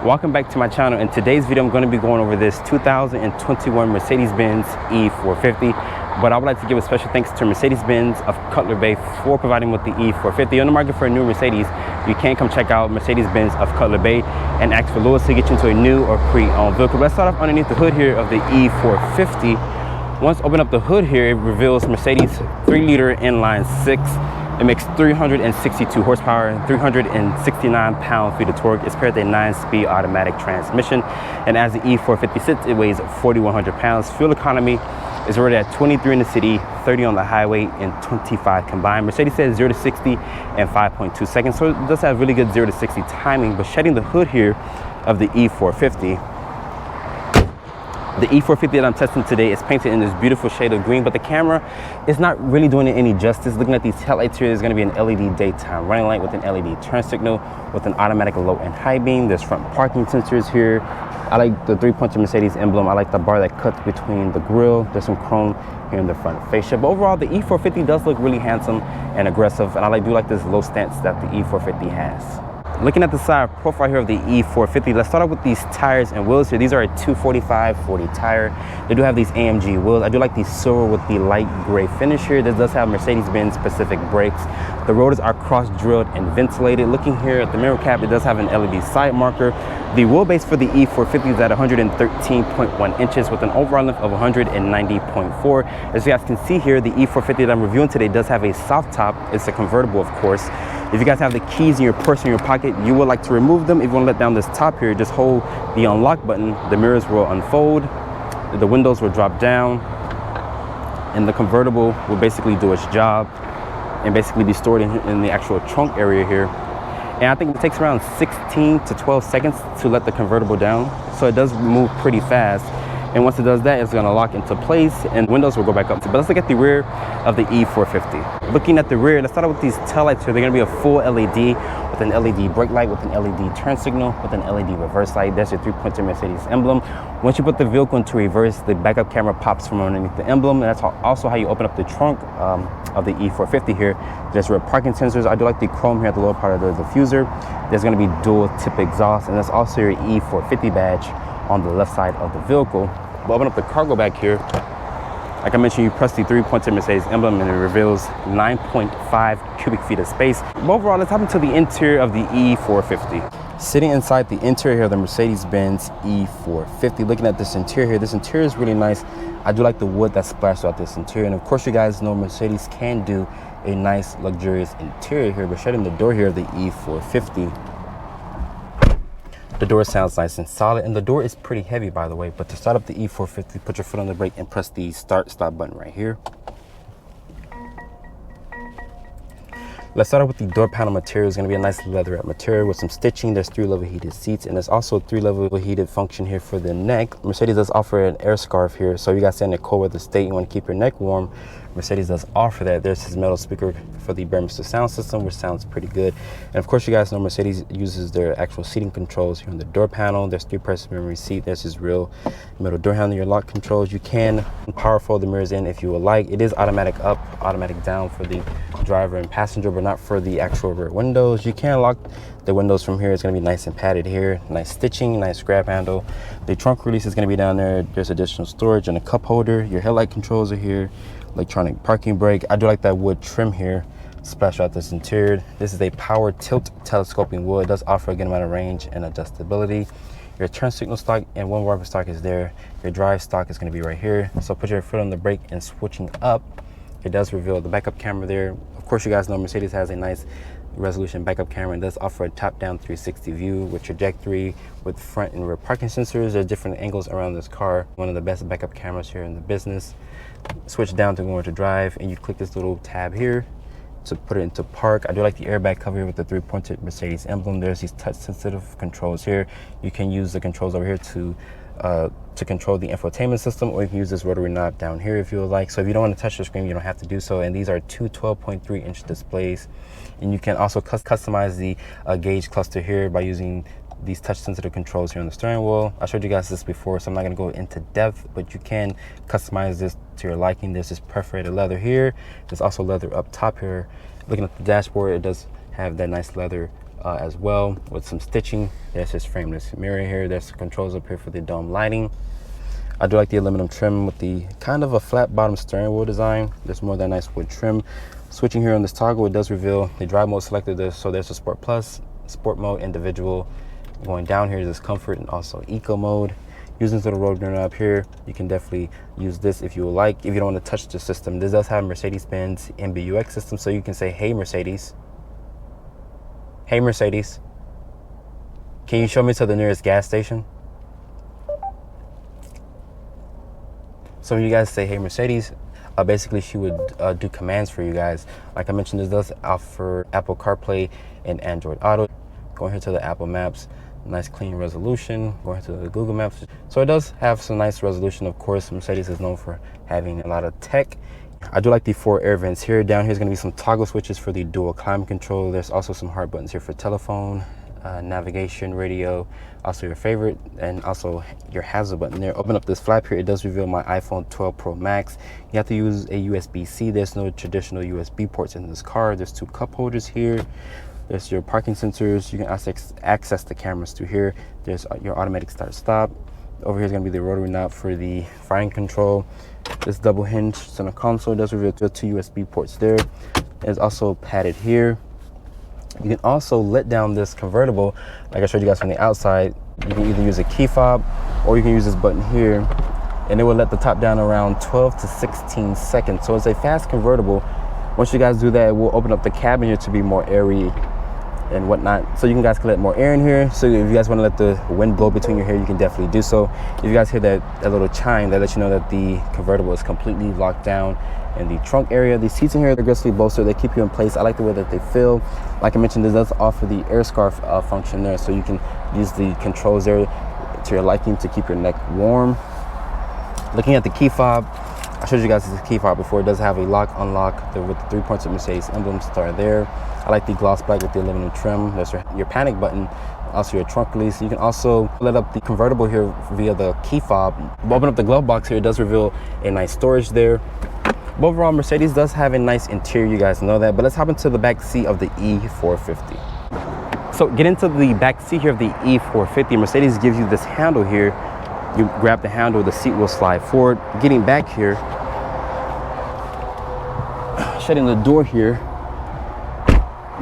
Welcome back to my channel. In today's video, I'm going to be going over this 2021 Mercedes-Benz E-450. But I would like to give a special thanks to Mercedes-Benz of Cutler Bay for providing with the E-450. You're on the market for a new Mercedes, you can come check out Mercedes-Benz of Cutler Bay and ask for Lewis to get you into a new or pre-owned vehicle. Let's start off underneath the hood here of the E-450. Once open up the hood here, it reveals Mercedes 3-liter inline 6. It makes 362 horsepower and 369 pound-feet of torque. It's paired with a 9-speed automatic transmission. And as the E-450 sits, it weighs 4,100 pounds. Fuel economy is rated at 23 in the city, 30 on the highway, and 25 combined. Mercedes says 0 to 60 in 5.2 seconds. So it does have really good 0 to 60 timing. But shedding the hood here of the E-450, the E-450 that I'm testing today is painted in this beautiful shade of green, but the camera is not really doing it any justice. Looking at these headlights here, there's going to be an LED daytime running light with an LED turn signal with an automatic low and high beam. There's front parking sensors here. I like the 3-puncture Mercedes emblem. I like the bar that cuts between the grille. There's some chrome here in the front fascia. But overall, the E-450 does look really handsome and aggressive, and I do like this low stance that the E-450 has. Looking at the side profile here of the E-450, let's start off with these tires and wheels here. These are a 245/40 tire. They do have these AMG wheels. I do like the silver with the light gray finish here. This does have Mercedes-Benz specific brakes. The rotors are cross-drilled and ventilated. Looking here at the mirror cap, it does have an LED side marker. The wheelbase for the E-450 is at 113.1 inches with an overall length of 190.4. As you guys can see here, the E-450 that I'm reviewing today does have a soft top. It's a convertible, of course. If you guys have the keys in your purse in your pocket, you would like to remove them. If you want to let down this top here, just hold the unlock button. The mirrors will unfold, the windows will drop down, and the convertible will basically do its job and basically be stored in the actual trunk area here. And I think it takes around 16 to 12 seconds to let the convertible down. So it does move pretty fast. And once it does that, it's gonna lock into place and windows will go back up. But let's look at the rear of the E-450. Looking at the rear, let's start out with these taillights here. They're gonna be a full LED with an LED brake light, with an LED turn signal, with an LED reverse light. That's your 3-pointer Mercedes emblem. Once you put the vehicle into reverse, the backup camera pops from underneath the emblem. And that's also how you open up the trunk of the E-450 here. There's rear parking sensors. I do like the chrome here at the lower part of the diffuser. There's gonna be dual tip exhaust, and that's also your E-450 badge on the left side of the vehicle. We'll open up the cargo bag here. Like I mentioned, you press the 3-pointer Mercedes emblem and it reveals 9.5 cubic feet of space. But overall, let's hop into the interior of the E-450. Sitting inside the interior of the Mercedes-Benz E-450, looking at this interior here, this interior is really nice. I do like the wood that's splashed throughout this interior. And of course, you guys know Mercedes can do a nice, luxurious interior here. But shutting the door here of the E-450, the door sounds nice and solid, and the door is pretty heavy, by the way. But to start up the E-450, put your foot on the brake and press the start-stop button right here. Let's start off with the door panel material. It's going to be a nice leatherette material with some stitching. There's 3-level heated seats, and there's also 3-level heated function here for the neck. Mercedes does offer an air scarf here, so you guys stay in a cold weather state, you want to keep your neck warm, Mercedes does offer that. There's his metal speaker for the Burmester sound system, which sounds pretty good. And of course, you guys know Mercedes uses their actual seating controls here on the door panel. There's 3-person memory seat. There's his real metal door handle, your lock controls. You can power fold the mirrors in if you would like. It is automatic up, automatic down for the driver and passenger, but not for the actual rear windows. You can lock the windows from here. It's going to be nice and padded here. Nice stitching, nice grab handle. The trunk release is going to be down there. There's additional storage and a cup holder. Your headlight controls are here. Electronic parking brake. I do like that wood trim here splashed out this interior. This is a power tilt telescoping wood. It does offer a good amount of range and adjustability. Your turn signal stock and 1 wiper stock is there. Your drive stock is going to be right here. So put your foot on the brake and switching up, it does reveal the backup camera there. Of course, you guys know Mercedes has a nice resolution backup camera and does offer a top-down 360 view with trajectory, with front and rear parking sensors. There's different angles around this car. One of the best backup cameras here in the business. Switch down to go into drive, and you click this little tab here to put it into park. I do like the airbag cover here with the 3-pointed Mercedes emblem. There's these touch-sensitive controls here. You can use the controls over here to control the infotainment system, or you can use this rotary knob down here if you would like. So if you don't want to touch the screen, you don't have to do so. And these are two 12.3-inch displays. And you can also customize the gauge cluster here by using these touch sensitive controls here on the steering wheel. I showed you guys this before, so I'm not going to go into depth, but you can customize this to your liking. There's this perforated leather here. There's also leather up top here. Looking at the dashboard, it does have that nice leather as well, with some stitching. There's this frameless mirror here. There's the controls up here for the dome lighting. I do like the aluminum trim with the kind of a flat bottom steering wheel design. There's more of that nice wood trim. Switching here on this toggle, it does reveal the drive mode selected there. So there's a Sport Plus, Sport Mode, Individual. Going down here is Comfort and also Eco Mode. Using the road runner up here, you can definitely use this if you would like. If you don't want to touch the system, this does have Mercedes-Benz MBUX system, so you can say, hey Mercedes, can you show me to the nearest gas station? So when you guys say, hey Mercedes, basically she would do commands for you guys. Like I mentioned, this does offer Apple CarPlay and Android Auto. Going here to the Apple Maps, nice clean resolution. Going to the Google Maps, so it does have some nice resolution. Of course, Mercedes is known for having a lot of tech. I do like the 4 air vents here. Down here is going to be some toggle switches for the dual climate control. There's also some hard buttons here for telephone, navigation, radio, also your favorite, and also your hazard button there. Open up this flap here, it does reveal my iPhone 12 Pro Max. You have to use a USB-C. There's no traditional USB ports in this car. There's 2 cup holders here. There's your parking sensors. You can access the cameras through here. There's your automatic start stop. Over here is going to be the rotary knob for the firing control. This double hinge center console does reveal 2 USB ports there. It's also padded here. You can also let down this convertible, like I showed you guys from the outside. You can either use a key fob or you can use this button here, and it will let the top down around 12 to 16 seconds. So it's a fast convertible. Once you guys do that, it will open up the cabin here to be more airy and whatnot, so you guys can let more air in here. So if you guys want to let the wind blow between your hair, you can definitely do so. If you guys hear that little chime, that lets you know that the convertible is completely locked down. In the trunk area, the seats in here are aggressively bolstered. They keep you in place. I like the way that they feel. Like I mentioned, this does offer the air scarf function there, so you can use the controls there to your liking to keep your neck warm. Looking at the key fob, I showed you guys the key fob before. It does have a lock, unlock with the 3 points of Mercedes emblems are there. I like the gloss black with the aluminum trim. There's your panic button, also your trunk release. You can also let up the convertible here via the key fob. Open up the glove box here. It does reveal a nice storage there. But overall, Mercedes does have a nice interior, you guys know that. But let's hop into the back seat of the E-450. So get into the back seat here of the E-450. Mercedes gives you this handle here. You grab the handle, the seat will slide forward. Getting back here, shutting the door here.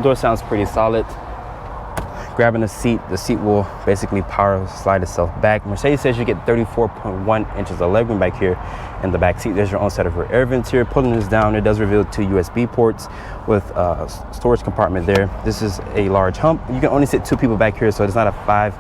Door sounds pretty solid. Grabbing the seat will basically power slide itself back. Mercedes says you get 34.1 inches of legroom back here in the back seat. There's your own set of rear air vents here. Pulling this down, it does reveal 2 USB ports with storage compartment there. This is a large hump. You can only sit 2 people back here, so it's not a 5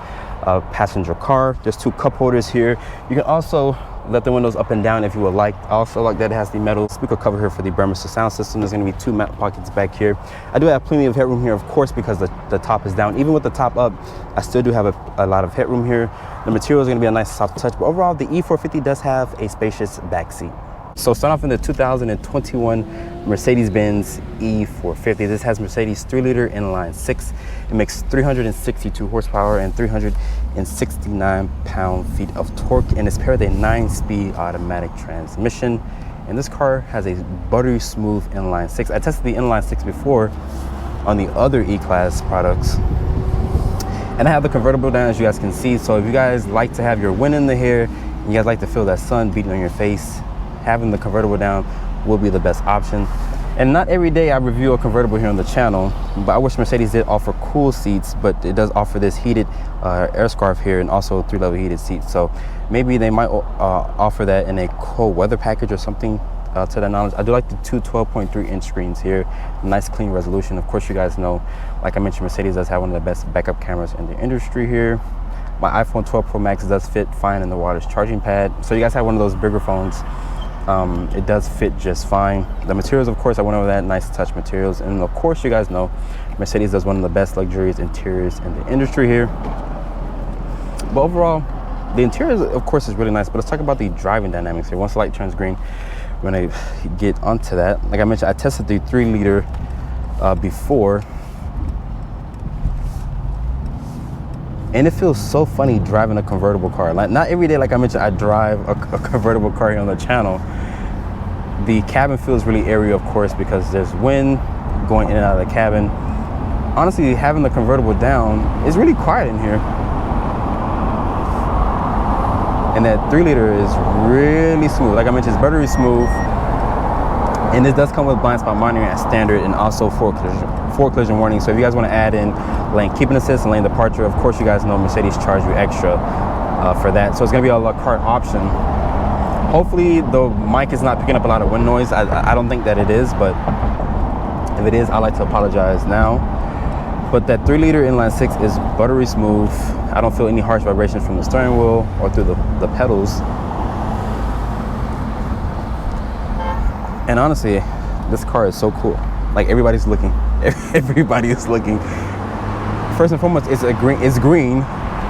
passenger car. There's 2 cup holders here. You can also let the windows up and down if you would like. I also like that it has the metal speaker cover here for the Burmester sound system. There's going to be 2 mount pockets back here. I do have plenty of headroom here, of course, because the top is down. Even with the top up, I still do have a lot of headroom here. The material is going to be a nice soft touch, but overall the E-450 does have a spacious back seat. So start off in the 2021 Mercedes-Benz E-450. This has Mercedes 3-liter inline 6. It makes 362 horsepower and 369 pound-feet of torque, and it's paired with a 9-speed automatic transmission. And this car has a buttery smooth inline 6. I tested the inline 6 before on the other E-Class products, and I have the convertible down, as you guys can see. So if you guys like to have your wind in the hair, and you guys like to feel that sun beating on your face, having the convertible down will be the best option. And not every day I review a convertible here on the channel, but I wish Mercedes did offer cool seats, but it does offer this heated air scarf here and also 3-level heated seats. So maybe they might offer that in a cold weather package or something to that knowledge. I do like the 2 12.3-inch screens here. Nice clean resolution. Of course, you guys know, like I mentioned, Mercedes does have one of the best backup cameras in the industry here. My iPhone 12 Pro Max does fit fine in the wireless charging pad. So you guys have one of those bigger phones, it does fit just fine. The materials, of course, I went over that, nice touch materials. And of course, you guys know Mercedes does one of the best luxurious interiors in the industry here. But overall, the interior, of course, is really nice. But let's talk about the driving dynamics here. Once the light turns green, we're gonna get onto that. Like I mentioned, I tested the 3-liter before, and it feels so funny driving a convertible car. Like, not every day, like I mentioned, I drive a convertible car here on the channel. The cabin feels really airy, of course, because there's wind going in and out of the cabin. honestly, having the convertible down, is really quiet in here. And that 3-liter is really smooth. Like I mentioned, it's buttery smooth. And this does come with blind spot monitoring as standard, and also forward collision warning. So if you guys want to add in lane keeping assist and lane departure, of course you guys know Mercedes charge you extra for that. So it's going to be a la carte option. Hopefully the mic is not picking up a lot of wind noise. I don't think that it is, but if it is, I'd like to apologize now. But that 3-liter inline 6 is buttery smooth. I don't feel any harsh vibrations from the steering wheel or through the pedals. And honestly, this car is so cool. Like, everybody's looking. Everybody is looking. First and foremost, it's green.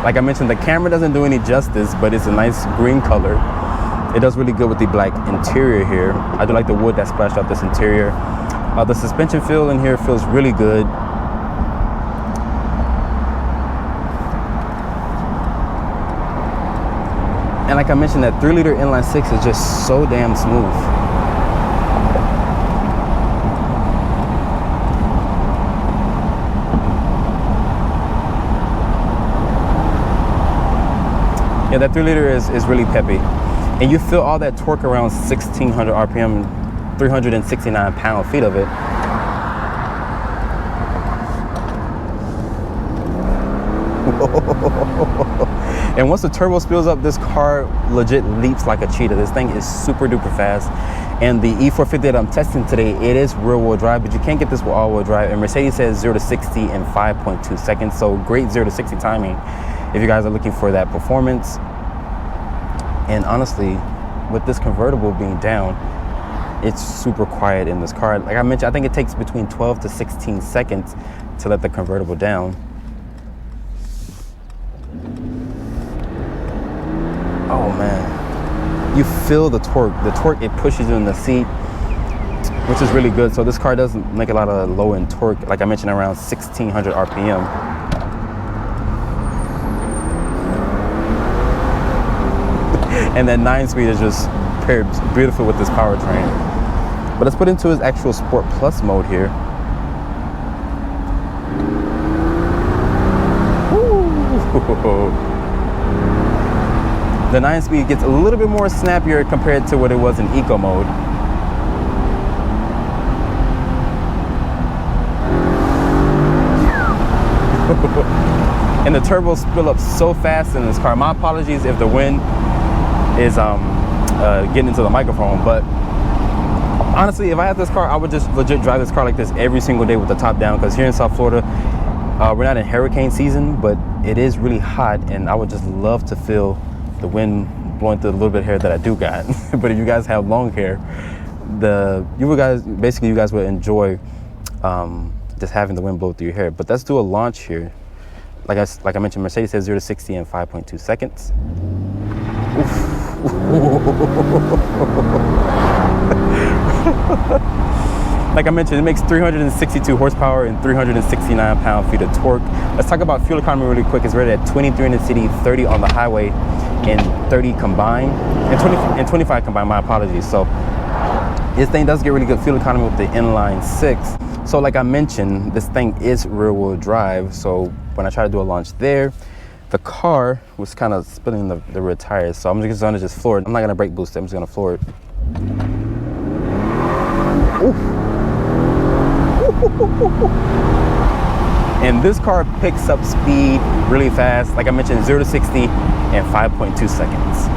Like I mentioned, the camera doesn't do any justice, but it's a nice green color. It does really good with the black interior here. I do like the wood that splashed out this interior. The suspension feel in here feels really good. And like I mentioned, that 3-liter inline 6 is just so damn smooth. Yeah, that 3-liter is really peppy. And you feel all that torque around 1600 RPM, 369 pound-feet of it. And once the turbo spills up, this car legit leaps like a cheetah. This thing is super duper fast. And the E-450 that I'm testing today, it is rear-wheel drive, but you can't get this with all-wheel drive. And Mercedes says 0 to 60 in 5.2 seconds. So great 0 to 60 timing if you guys are looking for that performance. And honestly, with this convertible being down, it's super quiet in this car. Like I mentioned, I think it takes between 12 to 16 seconds to let the convertible down. Oh man, you feel the torque. The torque, it pushes you in the seat, which is really good. So this car doesn't make a lot of low end torque. Like I mentioned, around 1600 RPM. And that 9-speed is just paired beautiful with this powertrain. But let's put into his actual Sport Plus mode here. Woo. The 9-speed gets a little bit more snappier compared to what it was in Eco mode. And the turbos spill up so fast in this car. My apologies if the wind is getting into the microphone, but honestly, if I had this car, I would just legit drive this car like this every single day with the top down, because here in South Florida, we're not in hurricane season, but it is really hot, and I would just love to feel the wind blowing through the little bit of hair that I do got. But if you guys have long hair, you guys would enjoy just having the wind blow through your hair. But let's do a launch here. Like I mentioned, Mercedes says 0 to 60 in 5.2 seconds. Oof. Like I mentioned, it makes 362 horsepower and 369 pound-feet of torque. Let's talk about fuel economy really quick. It's rated at 23 in the city, 30 on the highway, and 30 combined, and 25 combined, my apologies. So this thing does get really good fuel economy with the inline 6. So like I mentioned, this thing is rear-wheel drive. So when I try to do a launch there, the car was kind of spinning the rear tires. So I'm just gonna just floor it. I'm not gonna brake boost it, I'm just gonna floor it. Ooh. And this car picks up speed really fast. Like I mentioned, 0 to 60 in 5.2 seconds.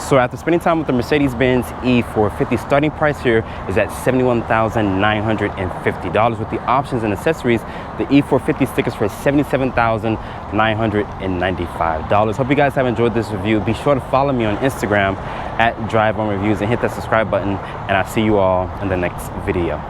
So after spending time with the Mercedes-Benz E-450, starting price here is at $71,950. With the options and accessories, the E-450 stickers for $77,995. Hope you guys have enjoyed this review. Be sure to follow me on Instagram at DriveOnReviews and hit that subscribe button. And I'll see you all in the next video.